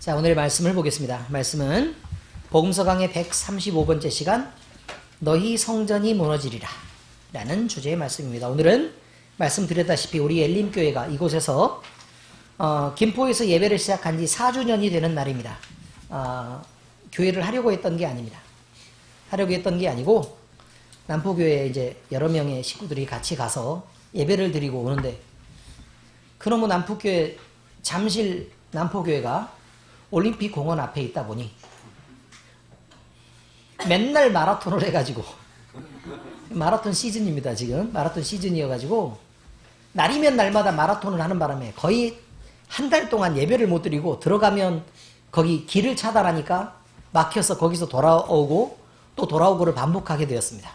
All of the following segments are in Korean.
자, 오늘의 말씀을 보겠습니다. 말씀은 복음서 강의 135번째 시간, 너희 성전이 무너지리라 라는 주제의 말씀입니다. 오늘은 말씀드렸다시피 우리 엘림교회가 이곳에서 김포에서 예배를 시작한 지 4주년이 되는 날입니다. 교회를 하려고 했던 게 아닙니다. 하려고 했던 게 아니고 남포교회에 이제 여러 명의 식구들이 같이 가서 예배를 드리고 오는데, 그놈의 남포교회, 잠실 남포교회가 올림픽 공원 앞에 있다 보니 맨날 마라톤을 해가지고, 마라톤 시즌입니다. 지금 마라톤 시즌이어가지고 날이면 날마다 마라톤을 하는 바람에 거의 한 달 동안 예배를 못 드리고, 들어가면 거기 길을 차단하니까 막혀서 거기서 돌아오고 또 돌아오고를 반복하게 되었습니다.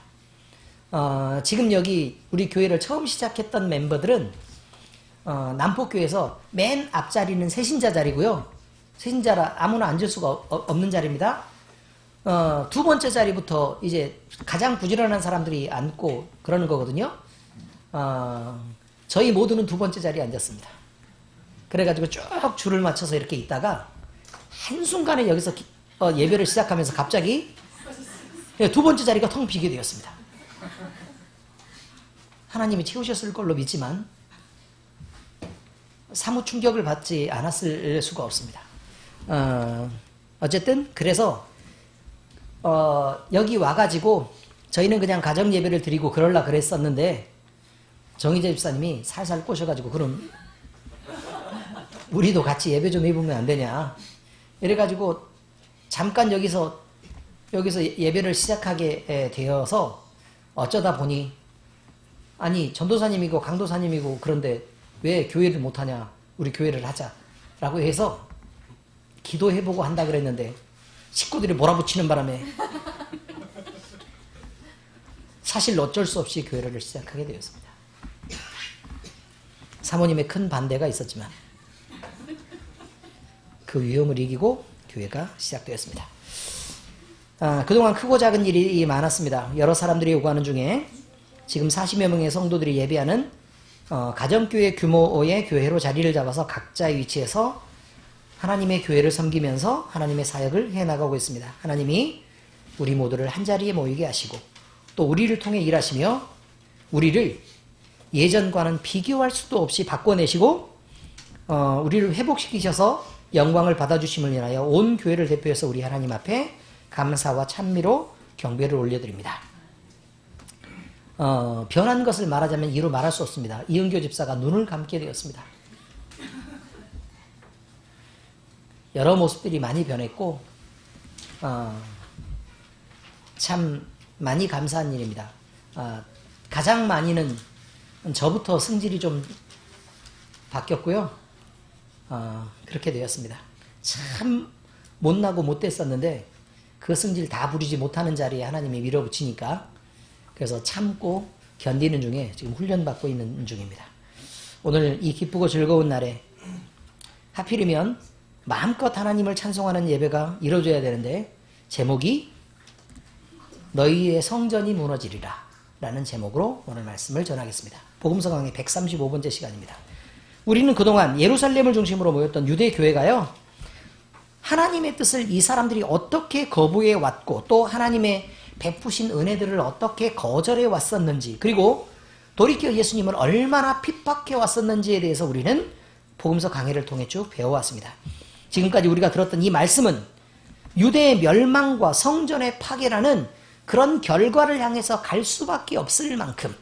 지금 여기 우리 교회를 처음 시작했던 멤버들은 남포교회에서 맨 앞자리는 세신자 자리고요. 세신자라 아무나 앉을 수가 없는 자리입니다. 두 번째 자리부터 이제 가장 부지런한 사람들이 앉고 그러는 거거든요. 저희 모두는 두 번째 자리에 앉았습니다. 그래가지고 쭉 줄을 맞춰서 이렇게 있다가 한순간에 여기서 예배를 시작하면서 갑자기 두 번째 자리가 텅 비게 되었습니다. 하나님이 채우셨을 걸로 믿지만 사뭇 충격을 받지 않았을 수가 없습니다. 어쨌든 그래서 여기 와가지고 저희는 그냥 가정 예배를 드리고 그럴라 그랬었는데, 정희재 집사님이 살살 꼬셔가지고 그럼 우리도 같이 예배 좀 해보면 안 되냐, 이래가지고 잠깐 여기서 예배를 시작하게 되어서 어쩌다 보니, 아니 전도사님이고 강도사님이고 그런데 왜 교회를 못하냐, 우리 교회를 하자라고 해서 기도해보고 한다 그랬는데 식구들이 몰아붙이는 바람에 사실 어쩔 수 없이 교회를 시작하게 되었습니다. 사모님의 큰 반대가 있었지만 그 위험을 이기고 교회가 시작되었습니다. 그동안 크고 작은 일이 많았습니다. 여러 사람들이 요구하는 중에 지금 40여 명의 성도들이 예배하는 가정교회 규모의 교회로 자리를 잡아서 각자의 위치에서 하나님의 교회를 섬기면서 하나님의 사역을 해나가고 있습니다. 하나님이 우리 모두를 한자리에 모이게 하시고 또 우리를 통해 일하시며 우리를 예전과는 비교할 수도 없이 바꿔내시고 우리를 회복시키셔서 영광을 받아주심을 인하여 온 교회를 대표해서 우리 하나님 앞에 감사와 찬미로 경배를 올려드립니다. 변한 것을 말하자면 이루 말할 수 없습니다. 이은교 집사가 눈을 감게 되었습니다. 여러 모습들이 많이 변했고 참 많이 감사한 일입니다. 가장 많이는 저부터 성질이 좀 바뀌었고요. 그렇게 되었습니다. 참 못나고 못됐었는데 그 성질 다 부리지 못하는 자리에 하나님이 밀어붙이니까, 그래서 참고 견디는 중에 지금 훈련받고 있는 중입니다. 오늘 이 기쁘고 즐거운 날에 하필이면 마음껏 하나님을 찬송하는 예배가 이루어져야 되는데, 제목이 너희의 성전이 무너지리라 라는 제목으로 오늘 말씀을 전하겠습니다. 복음서 강의 135번째 시간입니다. 우리는 그동안 예루살렘을 중심으로 모였던 유대 교회가요, 하나님의 뜻을 이 사람들이 어떻게 거부해 왔고 또 하나님의 베푸신 은혜들을 어떻게 거절해 왔었는지, 그리고 돌이켜 예수님을 얼마나 핍박해 왔었는지에 대해서 우리는 복음서 강해를 통해 쭉 배워왔습니다. 지금까지 우리가 들었던 이 말씀은 유대의 멸망과 성전의 파괴라는 그런 결과를 향해서 갈 수밖에 없을 만큼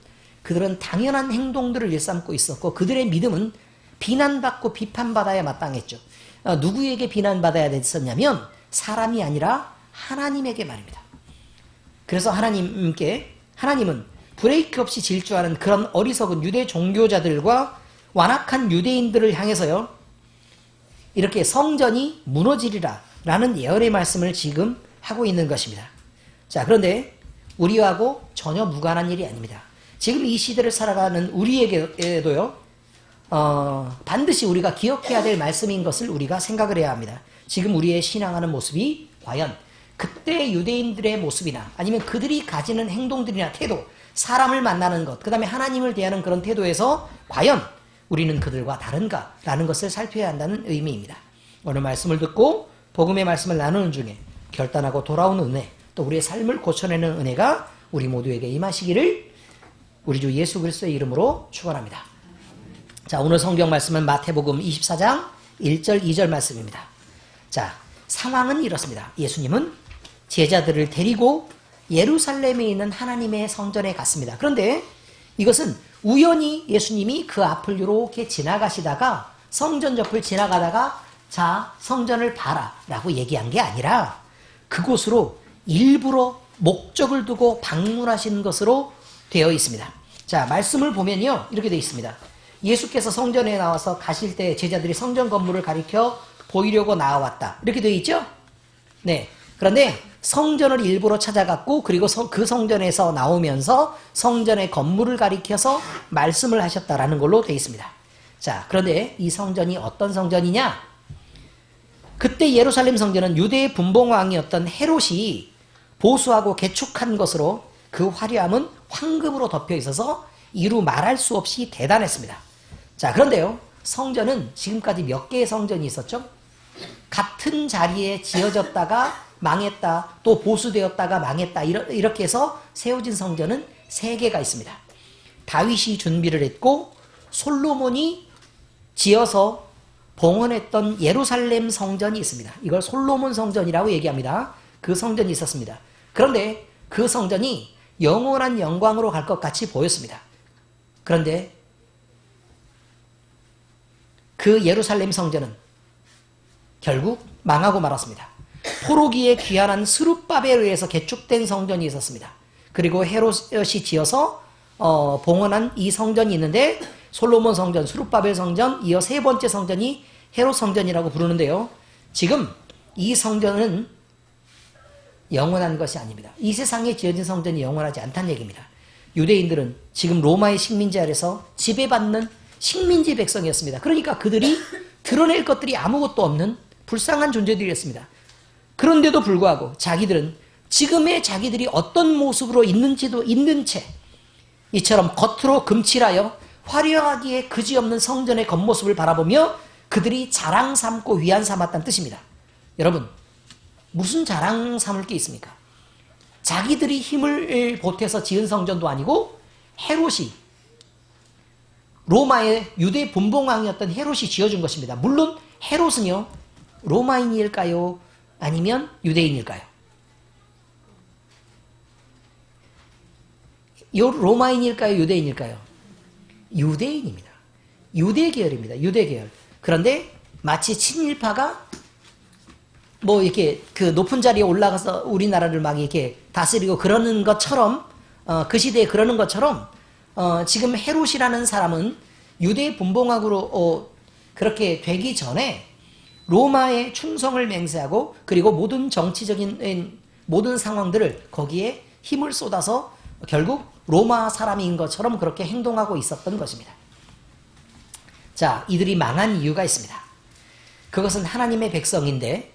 그들은 당연한 행동들을 일삼고 있었고, 그들의 믿음은 비난받고 비판받아야 마땅했죠. 누구에게 비난받아야 됐었냐면 사람이 아니라 하나님에게 말입니다. 그래서 하나님은 브레이크 없이 질주하는 그런 어리석은 유대 종교자들과 완악한 유대인들을 향해서요, 이렇게 성전이 무너지리라 라는 예언의 말씀을 지금 하고 있는 것입니다. 자, 그런데 우리하고 전혀 무관한 일이 아닙니다. 지금 이 시대를 살아가는 우리에게도요, 반드시 우리가 기억해야 될 말씀인 것을 우리가 생각을 해야 합니다. 지금 우리의 신앙하는 모습이 과연 그때 유대인들의 모습이나 아니면 그들이 가지는 행동들이나 태도, 사람을 만나는 것, 그 다음에 하나님을 대하는 그런 태도에서 과연 우리는 그들과 다른가라는 것을 살펴야 한다는 의미입니다. 오늘 말씀을 듣고 복음의 말씀을 나누는 중에 결단하고 돌아오는 은혜, 또 우리의 삶을 고쳐내는 은혜가 우리 모두에게 임하시기를 우리 주 예수 그리스도의 이름으로 축원합니다. 자, 오늘 성경 말씀은 마태복음 24장 1절 2절 말씀입니다. 자, 상황은 이렇습니다. 예수님은 제자들을 데리고 예루살렘에 있는 하나님의 성전에 갔습니다. 그런데 이것은 우연히 예수님이 그 앞을 이렇게 지나가시다가 성전 옆을 지나가다가 자, 성전을 봐라 라고 얘기한 게 아니라 그곳으로 일부러 목적을 두고 방문하신 것으로 되어 있습니다. 자, 말씀을 보면요, 이렇게 되어 있습니다. 예수께서 성전에 나와서 가실 때 제자들이 성전 건물을 가리켜 보이려고 나왔다, 이렇게 되어 있죠? 네. 그런데 성전을 일부러 찾아갔고, 그리고 그 성전에서 나오면서 성전의 건물을 가리켜서 말씀을 하셨다라는 걸로 되어 있습니다. 자, 그런데 이 성전이 어떤 성전이냐? 그때 예루살렘 성전은 유대의 분봉왕이었던 헤롯이 보수하고 개축한 것으로 그 화려함은 황금으로 덮여 있어서 이루 말할 수 없이 대단했습니다. 자, 그런데요, 성전은 지금까지 몇 개의 성전이 있었죠? 같은 자리에 지어졌다가 망했다, 또 보수되었다가 망했다, 이렇게 해서 세워진 성전은 3개가 있습니다. 다윗이 준비를 했고 솔로몬이 지어서 봉헌했던 예루살렘 성전이 있습니다. 이걸 솔로몬 성전이라고 얘기합니다. 그 성전이 있었습니다. 그런데 그 성전이 영원한 영광으로 갈 것 같이 보였습니다. 그런데 그 예루살렘 성전은 결국 망하고 말았습니다. 포로기에 귀환한 스룹바벨에 의해서 개축된 성전이 있었습니다. 그리고 헤롯이 지어서 봉헌한 이 성전이 있는데 솔로몬 성전, 스룹바벨 성전, 이어 3번째 성전이 헤롯 성전이라고 부르는데요. 지금 이 성전은 영원한 것이 아닙니다. 이 세상에 지어진 성전이 영원하지 않다는 얘기입니다. 유대인들은 지금 로마의 식민지 아래서 지배받는 식민지 백성이었습니다. 그러니까 그들이 드러낼 것들이 아무것도 없는 불쌍한 존재들이었습니다. 그런데도 불구하고 자기들은 지금의 자기들이 어떤 모습으로 있는지도 있는 채 이처럼 겉으로 금칠하여 화려하기에 그지없는 성전의 겉모습을 바라보며 그들이 자랑 삼고 위안 삼았다는 뜻입니다. 여러분, 무슨 자랑 삼을 게 있습니까? 자기들이 힘을 보태서 지은 성전도 아니고 헤롯이, 로마의 유대 분봉왕이었던 헤롯이 지어준 것입니다. 물론 헤롯은요, 로마인일까요? 아니면 유대인일까요? 로마인일까요? 유대인일까요? 유대인입니다. 유대계열입니다. 유대계열. 그런데 마치 친일파가 뭐 이렇게 그 높은 자리에 올라가서 우리나라를 막 이렇게 다스리고 그러는 것처럼, 그 시대에 그러는 것처럼, 지금 헤롯이라는 사람은 유대 분봉왕으로 그렇게 되기 전에 로마의 충성을 맹세하고 그리고 모든 정치적인 모든 상황들을 거기에 힘을 쏟아서 결국 로마 사람인 것처럼 그렇게 행동하고 있었던 것입니다. 자, 이들이 망한 이유가 있습니다. 그것은 하나님의 백성인데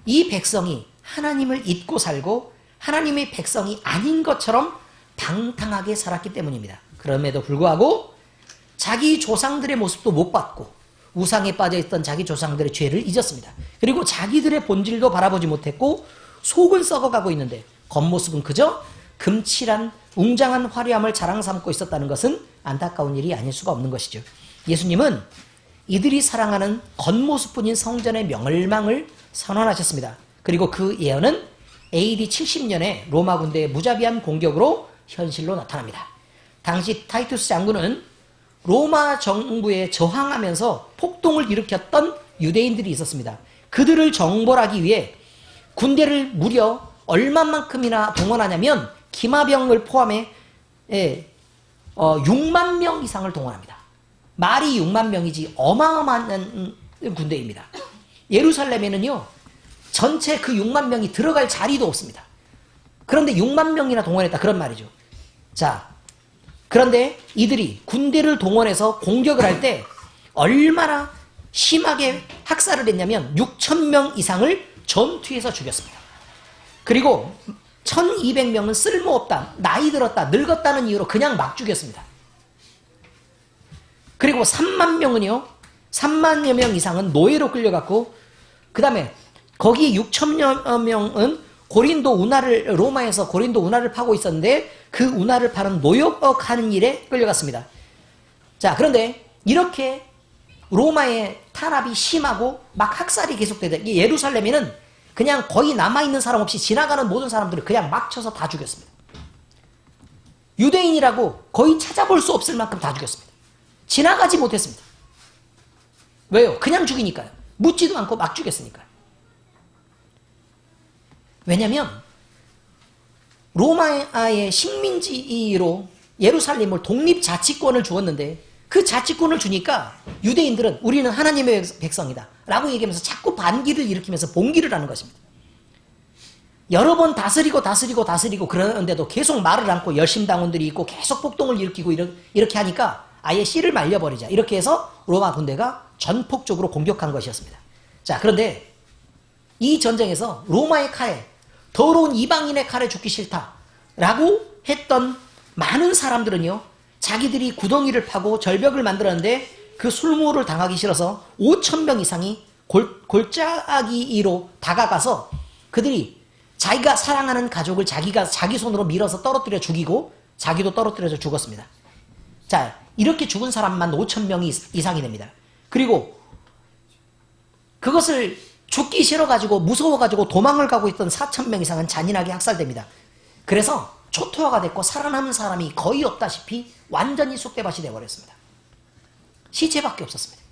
이 백성이 하나님을 잊고 살고 하나님의 백성이 아닌 것처럼 방탕하게 살았기 때문입니다. 그럼에도 불구하고 자기 조상들의 모습도 못 봤고 우상에 빠져있던 자기 조상들의 죄를 잊었습니다. 그리고 자기들의 본질도 바라보지 못했고 속은 썩어가고 있는데 겉모습은 그저 금칠한 웅장한 화려함을 자랑 삼고 있었다는 것은 안타까운 일이 아닐 수가 없는 것이죠. 예수님은 이들이 사랑하는 겉모습뿐인 성전의 멸망을 선언하셨습니다. 그리고 그 예언은 AD 70년에 로마 군대의 무자비한 공격으로 현실로 나타납니다. 당시 타이투스 장군은 로마 정부에 저항하면서 폭동을 일으켰던 유대인들이 있었습니다. 그들을 정벌하기 위해 군대를 무려 얼마만큼이나 동원하냐면 기마병을 포함해 6만 명 이상을 동원합니다. 말이 6만 명이지 어마어마한 군대입니다. 예루살렘에는요, 전체 그 6만 명이 들어갈 자리도 없습니다. 그런데 6만 명이나 동원했다, 그런 말이죠. 자, 그런데 이들이 군대를 동원해서 공격을 할 때 얼마나 심하게 학살을 했냐면 6천 명 이상을 전투에서 죽였습니다. 그리고 1200명은 쓸모없다, 나이 들었다, 늙었다는 이유로 그냥 막 죽였습니다. 그리고 3만 명은요, 3만여 명 이상은 노예로 끌려갔고 그 다음에 거기 6천여 명은 로마에서 고린도 운하를 파고 있었는데 그 운하를 파는 노역하는 일에 끌려갔습니다. 자, 그런데 이렇게 로마의 탄압이 심하고 막 학살이 계속되다. 예루살렘에는 그냥 거의 남아있는 사람 없이 지나가는 모든 사람들을 그냥 막 쳐서 다 죽였습니다. 유대인이라고 거의 찾아볼 수 없을 만큼 다 죽였습니다. 지나가지 못했습니다. 왜요? 그냥 죽이니까요. 묻지도 않고 막 죽였으니까요. 왜냐하면 로마의 식민지로 예루살렘을 독립자치권을 주었는데 그 자치권을 주니까 유대인들은 우리는 하나님의 백성이다 라고 얘기하면서 자꾸 반기를 일으키면서 봉기를 하는 것입니다. 여러 번 다스리고 그러는데도 계속 말을 않고 열심당원들이 있고 계속 폭동을 일으키고 이렇게 하니까 아예 씨를 말려버리자. 이렇게 해서 로마 군대가 전폭적으로 공격한 것이었습니다. 자, 그런데 이 전쟁에서 로마의 칼에, 더러운 이방인의 칼에 죽기 싫다라고 했던 많은 사람들은요, 자기들이 구덩이를 파고 절벽을 만들었는데 그 술무를 당하기 싫어서 5,000명 이상이 골짜기로 다가가서 그들이 자기가 사랑하는 가족을 자기 손으로 밀어서 떨어뜨려 죽이고 자기도 떨어뜨려서 죽었습니다. 자, 이렇게 죽은 사람만 5,000명이 이상이 됩니다. 그리고 그것을 죽기 싫어가지고 무서워가지고 도망을 가고 있던 4,000명 이상은 잔인하게 학살됩니다. 그래서 초토화가 됐고 살아남은 사람이 거의 없다시피 완전히 쑥대밭이 되어버렸습니다. 시체밖에 없었습니다.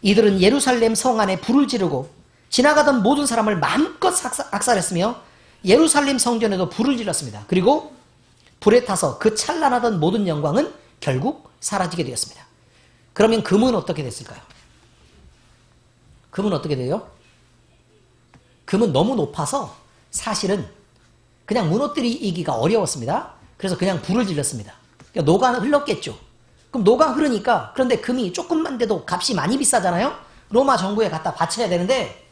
이들은 예루살렘 성 안에 불을 지르고 지나가던 모든 사람을 마음껏 학살했으며 예루살렘 성전에도 불을 질렀습니다. 그리고 불에 타서 그 찬란하던 모든 영광은 결국 사라지게 되었습니다. 그러면 금은 어떻게 됐을까요? 금은 어떻게 돼요? 금은 너무 높아서 사실은 그냥 무너뜨리기가 어려웠습니다. 그래서 그냥 불을 질렀습니다. 그러니까 녹아 흘렀겠죠. 그럼 녹아 흐르니까, 그런데 금이 조금만 돼도 값이 많이 비싸잖아요? 로마 정부에 갖다 바쳐야 되는데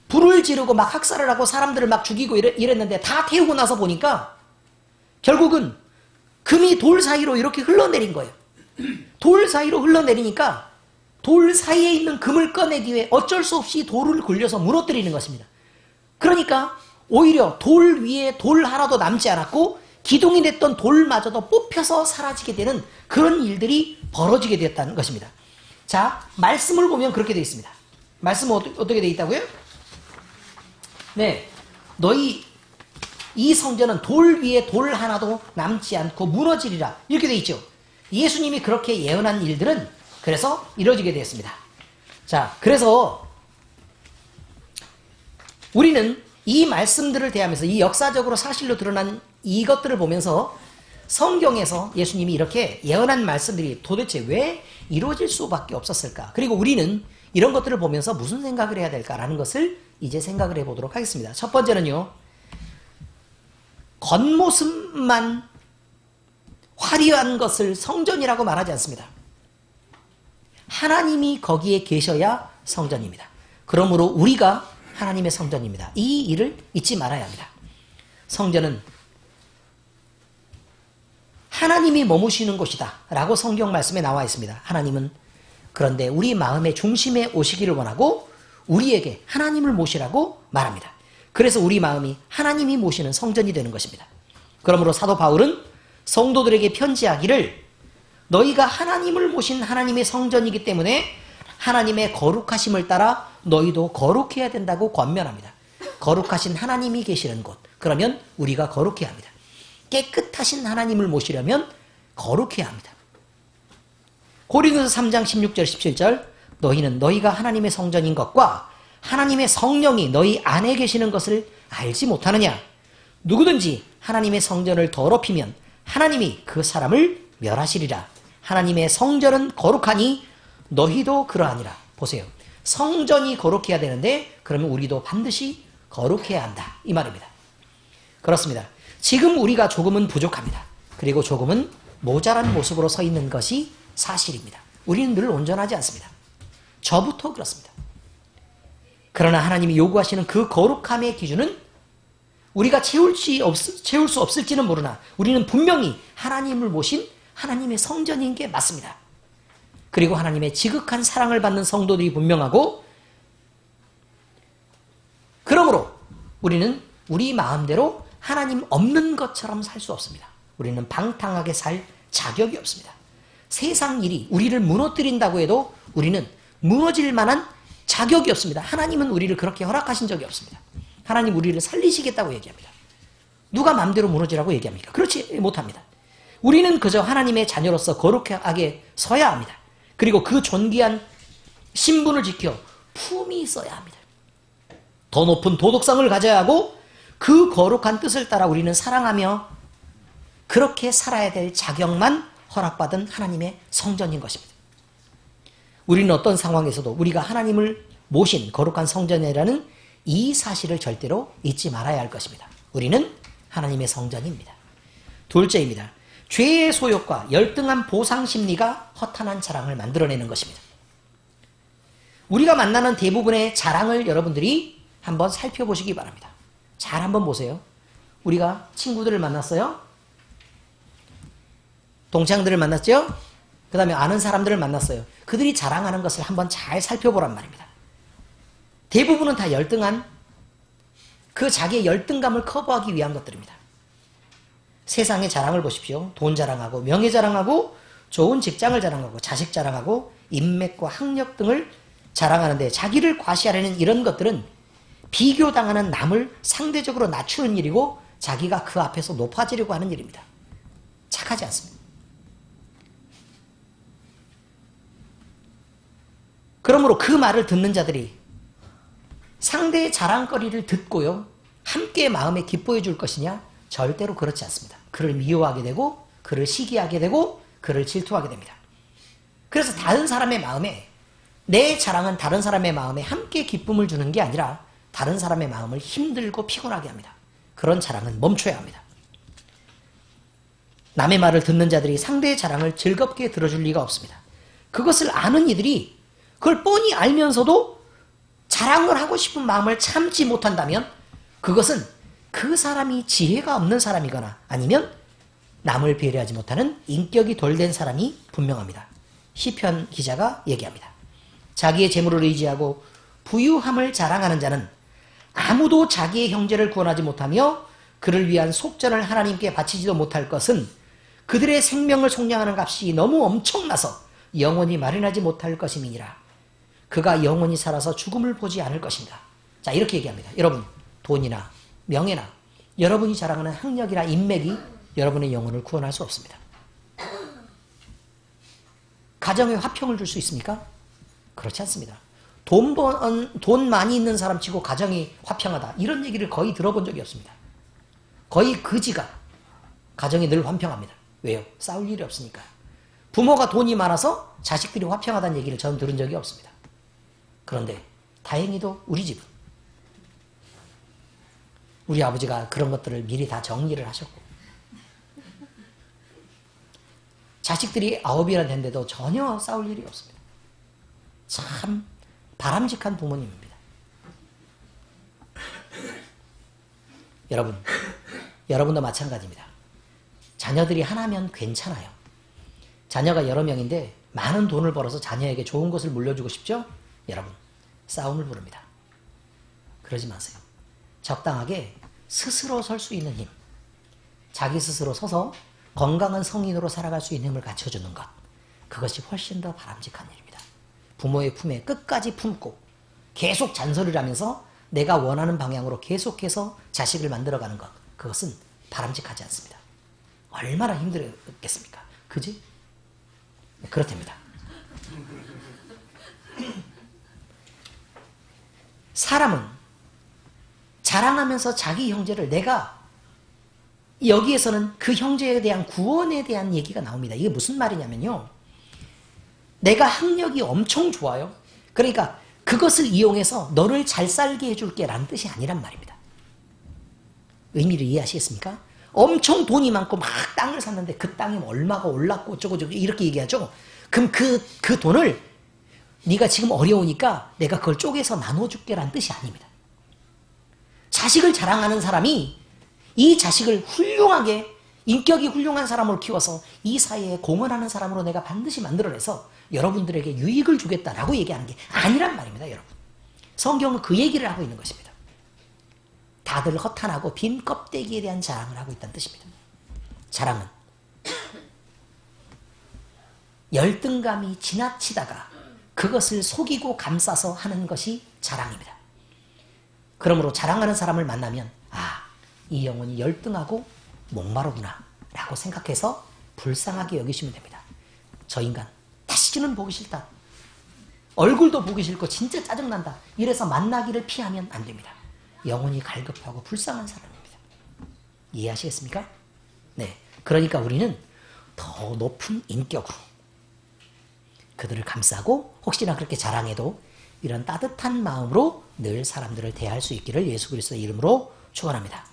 불을 지르고 막 학살을 하고 사람들을 막 죽이고 이랬는데 다 태우고 나서 보니까 결국은 금이 돌 사이로 이렇게 흘러내린 거예요. 돌 사이로 흘러내리니까 돌 사이에 있는 금을 꺼내기 위해 어쩔 수 없이 돌을 굴려서 무너뜨리는 것입니다. 그러니까 오히려 돌 위에 돌 하나도 남지 않았고 기둥이 됐던 돌마저도 뽑혀서 사라지게 되는 그런 일들이 벌어지게 되었다는 것입니다. 자, 말씀을 보면 그렇게 되어 있습니다. 말씀은 어떻게 되어 있다고요? 네, 너희 이 성전은 돌 위에 돌 하나도 남지 않고 무너지리라 이렇게 되어 있죠. 예수님이 그렇게 예언한 일들은 그래서 이루어지게 되었습니다. 자, 그래서 우리는 이 말씀들을 대하면서 이 역사적으로 사실로 드러난 이것들을 보면서 성경에서 예수님이 이렇게 예언한 말씀들이 도대체 왜 이루어질 수밖에 없었을까? 그리고 우리는 이런 것들을 보면서 무슨 생각을 해야 될까라는 것을 이제 생각을 해보도록 하겠습니다. 첫 번째는요, 겉모습만 화려한 것을 성전이라고 말하지 않습니다. 하나님이 거기에 계셔야 성전입니다. 그러므로 우리가 하나님의 성전입니다. 이 일을 잊지 말아야 합니다. 성전은 하나님이 머무시는 곳이다 라고 성경 말씀에 나와 있습니다. 하나님은 그런데 우리 마음의 중심에 오시기를 원하고 우리에게 하나님을 모시라고 말합니다. 그래서 우리 마음이 하나님이 모시는 성전이 되는 것입니다. 그러므로 사도 바울은 성도들에게 편지하기를 너희가 하나님을 모신 하나님의 성전이기 때문에 하나님의 거룩하심을 따라 너희도 거룩해야 된다고 권면합니다. 거룩하신 하나님이 계시는 곳, 그러면 우리가 거룩해야 합니다. 깨끗하신 하나님을 모시려면 거룩해야 합니다. 고린도서 3장 16절 17절 너희는 너희가 하나님의 성전인 것과 하나님의 성령이 너희 안에 계시는 것을 알지 못하느냐? 누구든지 하나님의 성전을 더럽히면 하나님이 그 사람을 멸하시리라. 하나님의 성전은 거룩하니 너희도 그러하니라. 보세요. 성전이 거룩해야 되는데 그러면 우리도 반드시 거룩해야 한다. 이 말입니다. 그렇습니다. 지금 우리가 조금은 부족합니다. 그리고 조금은 모자란 모습으로 서 있는 것이 사실입니다. 우리는 늘 온전하지 않습니다. 저부터 그렇습니다. 그러나 하나님이 요구하시는 그 거룩함의 기준은 우리가 채울 수 없을지는 모르나 우리는 분명히 하나님을 모신 하나님의 성전인 게 맞습니다. 그리고 하나님의 지극한 사랑을 받는 성도들이 분명하고, 그러므로 우리는 우리 마음대로 하나님 없는 것처럼 살 수 없습니다. 우리는 방탕하게 살 자격이 없습니다. 세상 일이 우리를 무너뜨린다고 해도 우리는 무너질 만한 자격이 없습니다. 하나님은 우리를 그렇게 허락하신 적이 없습니다. 하나님 우리를 살리시겠다고 얘기합니다. 누가 마음대로 무너지라고 얘기합니까? 그렇지 못합니다. 우리는 그저 하나님의 자녀로서 거룩하게 서야 합니다. 그리고 그 존귀한 신분을 지켜 품위 있어야 합니다. 더 높은 도덕성을 가져야 하고 그 거룩한 뜻을 따라 우리는 사랑하며 그렇게 살아야 될 자격만 허락받은 하나님의 성전인 것입니다. 우리는 어떤 상황에서도 우리가 하나님을 모신 거룩한 성전이라는 이 사실을 절대로 잊지 말아야 할 것입니다. 우리는 하나님의 성전입니다. 둘째입니다. 죄의 소욕과 열등한 보상 심리가 허탄한 자랑을 만들어내는 것입니다. 우리가 만나는 대부분의 자랑을 여러분들이 한번 살펴보시기 바랍니다. 잘 한번 보세요. 우리가 친구들을 만났어요. 동창들을 만났죠. 그 다음에 아는 사람들을 만났어요. 그들이 자랑하는 것을 한번 잘 살펴보란 말입니다. 대부분은 다 열등한, 그 자기의 열등감을 커버하기 위한 것들입니다. 세상의 자랑을 보십시오. 돈 자랑하고 명예 자랑하고 좋은 직장을 자랑하고 자식 자랑하고 인맥과 학력 등을 자랑하는데, 자기를 과시하려는 이런 것들은 비교당하는 남을 상대적으로 낮추는 일이고 자기가 그 앞에서 높아지려고 하는 일입니다. 착하지 않습니다. 그러므로 그 말을 듣는 자들이 상대의 자랑거리를 듣고요, 함께 마음에 기뻐해 줄 것이냐? 절대로 그렇지 않습니다. 그를 미워하게 되고 그를 시기하게 되고 그를 질투하게 됩니다. 그래서 다른 사람의 마음에, 내 자랑은 다른 사람의 마음에 함께 기쁨을 주는 게 아니라 다른 사람의 마음을 힘들고 피곤하게 합니다. 그런 자랑은 멈춰야 합니다. 남의 말을 듣는 자들이 상대의 자랑을 즐겁게 들어줄 리가 없습니다. 그것을 아는 이들이 그걸 뻔히 알면서도 자랑을 하고 싶은 마음을 참지 못한다면 그것은 그 사람이 지혜가 없는 사람이거나 아니면 남을 배려하지 못하는 인격이 덜 된 사람이 분명합니다. 시편 기자가 얘기합니다. 자기의 재물을 의지하고 부유함을 자랑하는 자는 아무도 자기의 형제를 구원하지 못하며 그를 위한 속전을 하나님께 바치지도 못할 것은 그들의 생명을 속량하는 값이 너무 엄청나서 영원히 마련하지 못할 것임이니라. 그가 영원히 살아서 죽음을 보지 않을 것인가. 자, 이렇게 얘기합니다. 여러분, 돈이나 명예나 여러분이 자랑하는 학력이나 인맥이 여러분의 영혼을 구원할 수 없습니다. 가정에 화평을 줄 수 있습니까? 그렇지 않습니다. 돈 많이 있는 사람 치고 가정이 화평하다, 이런 얘기를 거의 들어본 적이 없습니다. 거의 그지가 가정이 늘 화평합니다. 왜요? 싸울 일이 없으니까. 부모가 돈이 많아서 자식들이 화평하다는 얘기를 저는 들은 적이 없습니다. 그런데 다행히도 우리 집은 우리 아버지가 그런 것들을 미리 다 정리를 하셨고 자식들이 9이나 됐는데도 전혀 싸울 일이 없습니다. 참 바람직한 부모님입니다. 여러분도 마찬가지입니다. 자녀들이 하나면 괜찮아요. 자녀가 여러 명인데 많은 돈을 벌어서 자녀에게 좋은 것을 물려주고 싶죠? 여러분, 싸움을 부릅니다. 그러지 마세요. 적당하게 스스로 설 수 있는 힘, 자기 스스로 서서 건강한 성인으로 살아갈 수 있는 힘을 갖춰주는 것, 그것이 훨씬 더 바람직한 일입니다. 부모의 품에 끝까지 품고 계속 잔소리를 하면서 내가 원하는 방향으로 계속해서 자식을 만들어가는 것, 그것은 바람직하지 않습니다. 얼마나 힘들겠습니까? 그지? 그렇답니다. 사람은 자랑하면서 자기 형제를, 내가 여기에서는 그 형제에 대한 구원에 대한 얘기가 나옵니다. 이게 무슨 말이냐면요, 내가 학력이 엄청 좋아요. 그러니까 그것을 이용해서 너를 잘 살게 해줄게 라는 뜻이 아니란 말입니다. 의미를 이해하시겠습니까? 엄청 돈이 많고 막 땅을 샀는데 그 땅이 얼마가 올랐고 어쩌고저쩌고 이렇게 얘기하죠. 그럼 그 돈을 네가 지금 어려우니까 내가 그걸 쪼개서 나눠줄게 라는 뜻이 아닙니다. 자식을 자랑하는 사람이 이 자식을 훌륭하게 인격이 훌륭한 사람으로 키워서 이 사회에 공헌하는 사람으로 내가 반드시 만들어내서 여러분들에게 유익을 주겠다라고 얘기하는 게 아니란 말입니다, 여러분. 성경은 그 얘기를 하고 있는 것입니다. 다들 허탄하고 빈 껍데기에 대한 자랑을 하고 있다는 뜻입니다. 자랑은 열등감이 지나치다가 그것을 속이고 감싸서 하는 것이 자랑입니다. 그러므로 자랑하는 사람을 만나면 이 영혼이 열등하고 목마르구나 라고 생각해서 불쌍하게 여기시면 됩니다. 저 인간 다시는 보기 싫다. 얼굴도 보기 싫고 진짜 짜증난다. 이래서 만나기를 피하면 안 됩니다. 영혼이 갈급하고 불쌍한 사람입니다. 이해하시겠습니까? 네. 그러니까 우리는 더 높은 인격으로 그들을 감싸고 혹시나 그렇게 자랑해도 이런 따뜻한 마음으로 늘 사람들을 대할 수 있기를 예수 그리스도의 이름으로 축원합니다.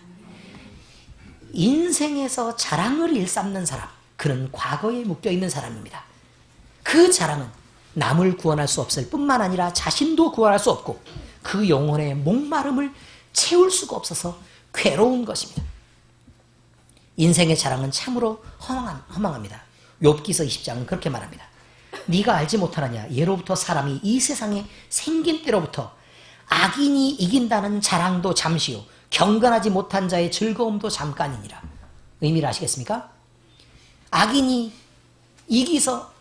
인생에서 자랑을 일삼는 사람, 그는 과거에 묶여있는 사람입니다. 그 자랑은 남을 구원할 수 없을 뿐만 아니라 자신도 구원할 수 없고 그 영혼의 목마름을 채울 수가 없어서 괴로운 것입니다. 인생의 자랑은 참으로 허망합니다. 욥기서 20장은 그렇게 말합니다. 네가 알지 못하느냐? 예로부터 사람이 이 세상에 생긴 때로부터 악인이 이긴다는 자랑도 잠시요 경건하지 못한 자의 즐거움도 잠깐이니라. 의미를 아시겠습니까? 악인이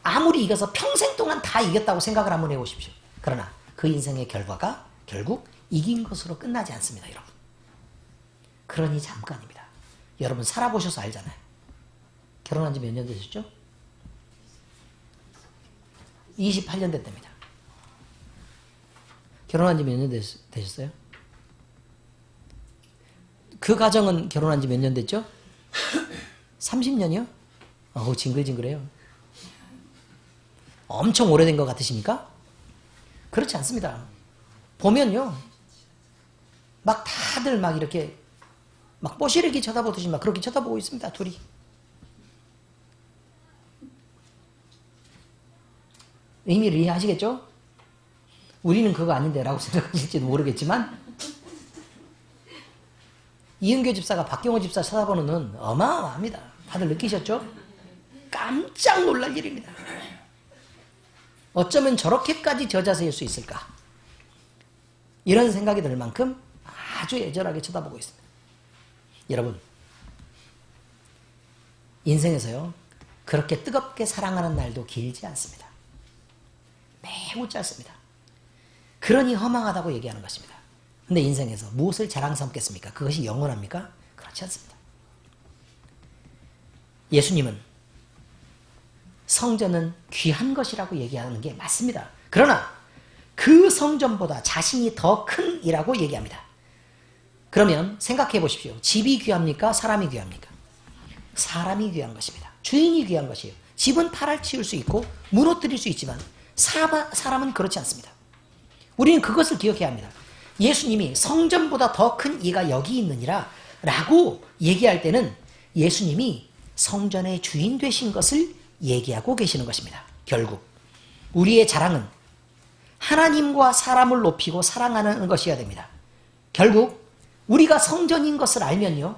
아무리 이겨서 평생 동안 다 이겼다고 생각을 한번 해보십시오. 그러나 그 인생의 결과가 결국 이긴 것으로 끝나지 않습니다, 여러분. 그러니 잠깐입니다. 여러분 살아보셔서 알잖아요. 결혼한 지 몇 년 되셨죠? 28년 됐답니다. 결혼한 지 몇 년 되셨어요? 그 가정은 결혼한 지 몇 년 됐죠? 30년이요? 징글징글해요. 엄청 오래된 것 같으십니까? 그렇지 않습니다. 보면요. 막 다들 막 이렇게 막 뽀시르기 쳐다보듯이 막 그렇게 쳐다보고 있습니다, 둘이. 의미를 이해하시겠죠? 우리는 그거 아닌데 라고 생각하실지도 모르겠지만 이은교 집사가 박경호 집사 쳐다보는 눈 어마어마합니다. 다들 느끼셨죠? 깜짝 놀랄 일입니다. 어쩌면 저렇게까지 저 자세일 수 있을까? 이런 생각이 들 만큼 아주 애절하게 쳐다보고 있습니다. 여러분, 인생에서요, 그렇게 뜨겁게 사랑하는 날도 길지 않습니다. 매우 짧습니다. 그러니 허망하다고 얘기하는 것입니다. 근데 인생에서 무엇을 자랑 삼겠습니까? 그것이 영원합니까? 그렇지 않습니다. 예수님은 성전은 귀한 것이라고 얘기하는 게 맞습니다. 그러나 그 성전보다 자신이 더 큰 이라고 얘기합니다. 그러면 생각해 보십시오. 집이 귀합니까? 사람이 귀합니까? 사람이 귀한 것입니다. 주인이 귀한 것이에요. 집은 팔아 치울 수 있고 무너뜨릴 수 있지만 사람은 그렇지 않습니다. 우리는 그것을 기억해야 합니다. 예수님이 성전보다 더 큰 이가 여기 있느니라 라고 얘기할 때는 예수님이 성전의 주인 되신 것을 얘기하고 계시는 것입니다. 결국 우리의 자랑은 하나님과 사람을 높이고 사랑하는 것이어야 됩니다. 결국 우리가 성전인 것을 알면요,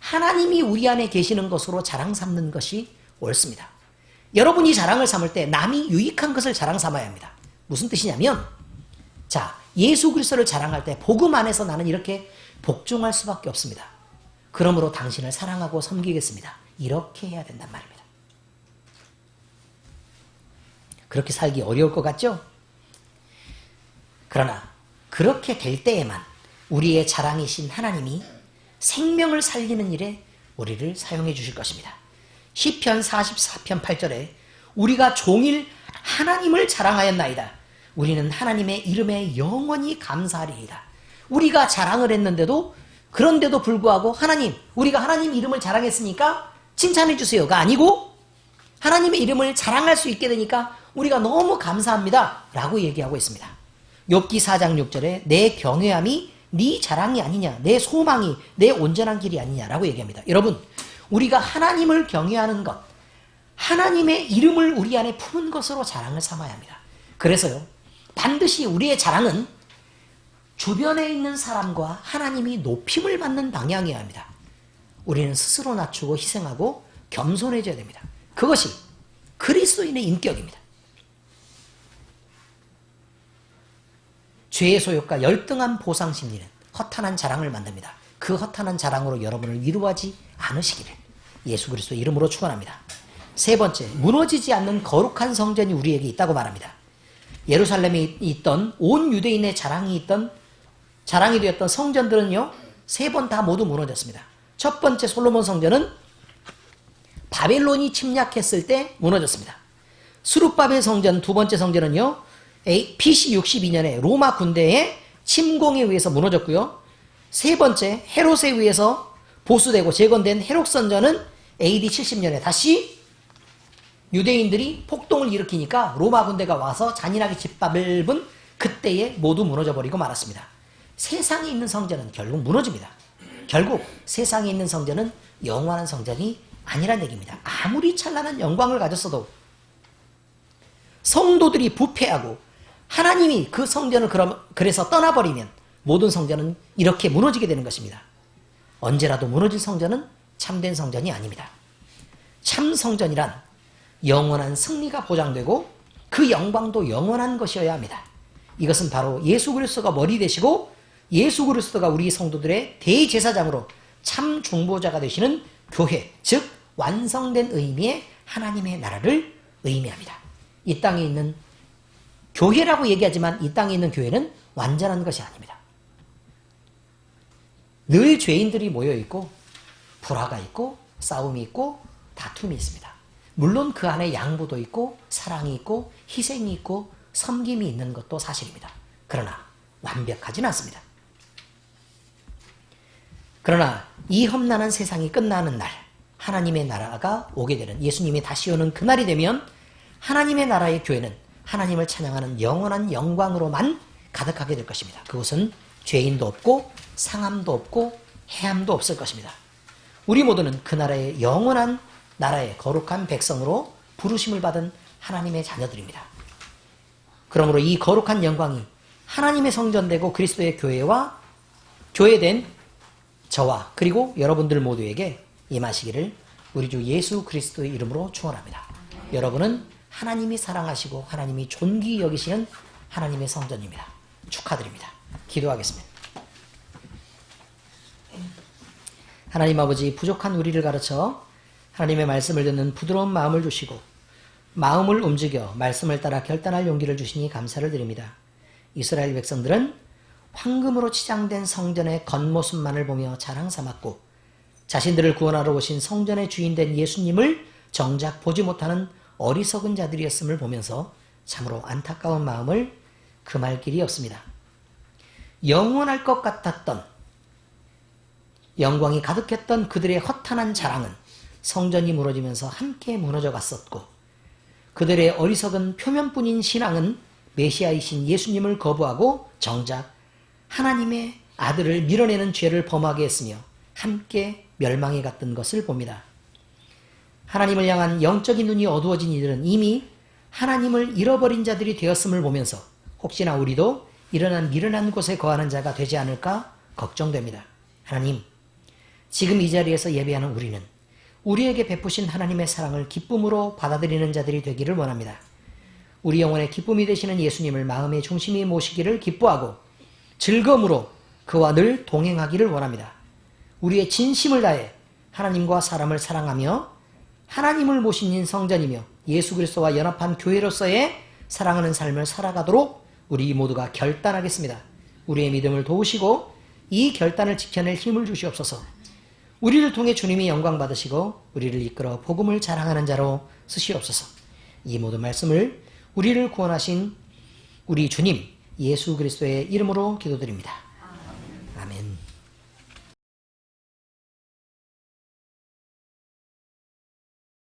하나님이 우리 안에 계시는 것으로 자랑 삼는 것이 옳습니다. 여러분이 자랑을 삼을 때 남이 유익한 것을 자랑 삼아야 합니다. 무슨 뜻이냐면, 자, 예수 그리스도를 자랑할 때 복음 안에서 나는 이렇게 복종할 수밖에 없습니다. 그러므로 당신을 사랑하고 섬기겠습니다. 이렇게 해야 된단 말입니다. 그렇게 살기 어려울 것 같죠? 그러나 그렇게 될 때에만 우리의 자랑이신 하나님이 생명을 살리는 일에 우리를 사용해 주실 것입니다. 시편 44편 8절에 우리가 종일 하나님을 자랑하였나이다. 우리는 하나님의 이름에 영원히 감사하리이다. 우리가 자랑을 했는데도, 그런데도 불구하고 하나님, 우리가 하나님 이름을 자랑했으니까 칭찬해 주세요가 아니고 하나님의 이름을 자랑할 수 있게 되니까 우리가 너무 감사합니다 라고 얘기하고 있습니다. 욥기 4장 6절에 내 경외함이 네 자랑이 아니냐, 내 소망이 내 온전한 길이 아니냐라고 얘기합니다. 여러분, 우리가 하나님을 경외하는 것, 하나님의 이름을 우리 안에 품은 것으로 자랑을 삼아야 합니다. 그래서요, 반드시 우리의 자랑은 주변에 있는 사람과 하나님이 높임을 받는 방향이어야 합니다. 우리는 스스로 낮추고 희생하고 겸손해져야 됩니다. 그것이 그리스도인의 인격입니다. 죄의 소욕과 열등한 보상 심리는 허탄한 자랑을 만듭니다. 그 허탄한 자랑으로 여러분을 위로하지 않으시기를 예수 그리스도의 이름으로 축원합니다. 세 번째, 무너지지 않는 거룩한 성전이 우리에게 있다고 말합니다. 예루살렘에 있던 온 유대인의 자랑이 되었던 성전들은요, 3번 다 모두 무너졌습니다. 첫 번째 솔로몬 성전은 바벨론이 침략했을 때 무너졌습니다. 수룹바벨 성전, 두 번째 성전은요, BC 62년에 로마 군대의 침공에 의해서 무너졌고요. 세 번째 헤롯에 의해서 보수되고 재건된 헤롯 성전은 AD 70년에 다시 유대인들이 폭동을 일으키니까 로마 군대가 와서 잔인하게 짓밟은 그때에 모두 무너져 버리고 말았습니다. 세상에 있는 성전은 결국 무너집니다. 결국 세상에 있는 성전은 영원한 성전이 아니란 얘기입니다. 아무리 찬란한 영광을 가졌어도 성도들이 부패하고 하나님이 그 성전을 그래서 떠나버리면 모든 성전은 이렇게 무너지게 되는 것입니다. 언제라도 무너질 성전은 참된 성전이 아닙니다. 참 성전이란 영원한 승리가 보장되고 그 영광도 영원한 것이어야 합니다. 이것은 바로 예수 그리스도가 머리 되시고 예수 그리스도가 우리 성도들의 대제사장으로 참 중보자가 되시는 교회, 즉 완성된 의미의 하나님의 나라를 의미합니다. 이 땅에 있는 교회라고 얘기하지만 이 땅에 있는 교회는 완전한 것이 아닙니다. 늘 죄인들이 모여있고 불화가 있고 싸움이 있고 다툼이 있습니다. 물론 그 안에 양보도 있고 사랑이 있고 희생이 있고 섬김이 있는 것도 사실입니다. 그러나 완벽하진 않습니다. 그러나 이 험난한 세상이 끝나는 날, 하나님의 나라가 오게 되는, 예수님이 다시 오는 그날이 되면 하나님의 나라의 교회는 하나님을 찬양하는 영원한 영광으로만 가득하게 될 것입니다. 그곳은 죄인도 없고 상함도 없고 해함도 없을 것입니다. 우리 모두는 그 나라의 영원한 나라의 거룩한 백성으로 부르심을 받은 하나님의 자녀들입니다. 그러므로 이 거룩한 영광이 하나님의 성전되고 그리스도의 교회와 교회된 저와 그리고 여러분들 모두에게 임하시기를 우리 주 예수 그리스도의 이름으로 축원합니다. 여러분은 하나님이 사랑하시고 하나님이 존귀 여기시는 하나님의 성전입니다. 축하드립니다. 기도하겠습니다. 하나님 아버지, 부족한 우리를 가르쳐 하나님의 말씀을 듣는 부드러운 마음을 주시고 마음을 움직여 말씀을 따라 결단할 용기를 주시니 감사를 드립니다. 이스라엘 백성들은 황금으로 치장된 성전의 겉모습만을 보며 자랑 삼았고 자신들을 구원하러 오신 성전의 주인된 예수님을 정작 보지 못하는 어리석은 자들이었음을 보면서 참으로 안타까운 마음을 금할 길이 없습니다. 영원할 것 같았던 영광이 가득했던 그들의 허탄한 자랑은 성전이 무너지면서 함께 무너져 갔었고 그들의 어리석은 표면뿐인 신앙은 메시아이신 예수님을 거부하고 정작 하나님의 아들을 밀어내는 죄를 범하게 했으며 함께 멸망해 갔던 것을 봅니다. 하나님을 향한 영적인 눈이 어두워진 이들은 이미 하나님을 잃어버린 자들이 되었음을 보면서 혹시나 우리도 이러한 미련한 곳에 거하는 자가 되지 않을까 걱정됩니다. 하나님, 지금 이 자리에서 예배하는 우리는 우리에게 베푸신 하나님의 사랑을 기쁨으로 받아들이는 자들이 되기를 원합니다. 우리 영혼의 기쁨이 되시는 예수님을 마음의 중심에 모시기를 기뻐하고 즐거움으로 그와 늘 동행하기를 원합니다. 우리의 진심을 다해 하나님과 사람을 사랑하며 하나님을 모신 성전이며 예수 그리스도와 연합한 교회로서의 사랑하는 삶을 살아가도록 우리 모두가 결단하겠습니다. 우리의 믿음을 도우시고 이 결단을 지켜낼 힘을 주시옵소서. 우리를 통해 주님이 영광 받으시고 우리를 이끌어 복음을 자랑하는 자로 쓰시옵소서. 이 모든 말씀을 우리를 구원하신 우리 주님 예수 그리스도의 이름으로 기도드립니다. 아멘.